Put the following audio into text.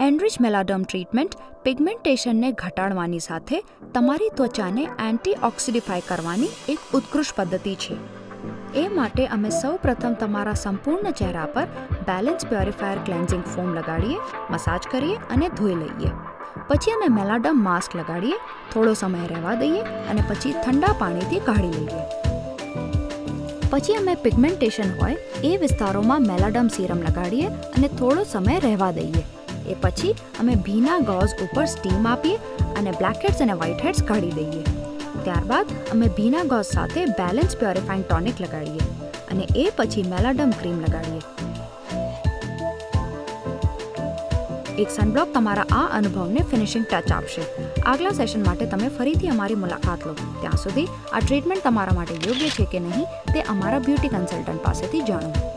Enrich મેલાડર્મ treatment પિગમેન્ટેશનને ઘટાડવાની સાથે તમારી ત્વચાને એન્ટીઓક્સિડિફાય કરવાની એક ઉત્કૃષ્ટ પદ્ધતિ છે. એ માટે અમે સૌપ્રથમ તમારા સંપૂર્ણ ચહેરા પર બેલેન્સ પ્યોરિફાયર ક્લેન્ઝિંગ ફોમ લગાડીએ, મસાજ કરીએ અને ધોઈ લઈએ. પછી અમે મેલાડર્મ માસ્ક લગાડીએ, થોડો સમય રહેવા દઈએ અને પછી ઠંડા પાણીથી કાઢી લઈએ. પછી અમે પિગમેન્ટેશન હોય એ વિસ્તારોમાં મેલાડર્મ સીરમ લગાડીએ અને થોડો સમય રહેવા દઈએ. એ પછી અમે ભીના ગોઝ ઉપર સ્ટીમ આપીએ અને બ્લેકહેડ્સ અને વ્હાઇટહેડ્સ કાઢી દઈએ. ત્યારબાદ અમે ભીના ગોઝ સાથે બેલેન્સ પ્યોરિફાઈંગ ટોનિક લગાડીએ અને એ પછી મેલાડર્મ ક્રીમ લગાડીએ. એક સનબ્લોક તમારા આ અનુભવને ફિનિશિંગ ટચ આપશે. આગલા સેશન માટે તમે ફરીથી અમારી મુલાકાત લો. ત્યાં સુધી આ ટ્રીટમેન્ટ તમારા માટે યોગ્ય છે કે નહીં તે અમારા બ્યુટી કન્સલ્ટન્ટ પાસેથી જાણો.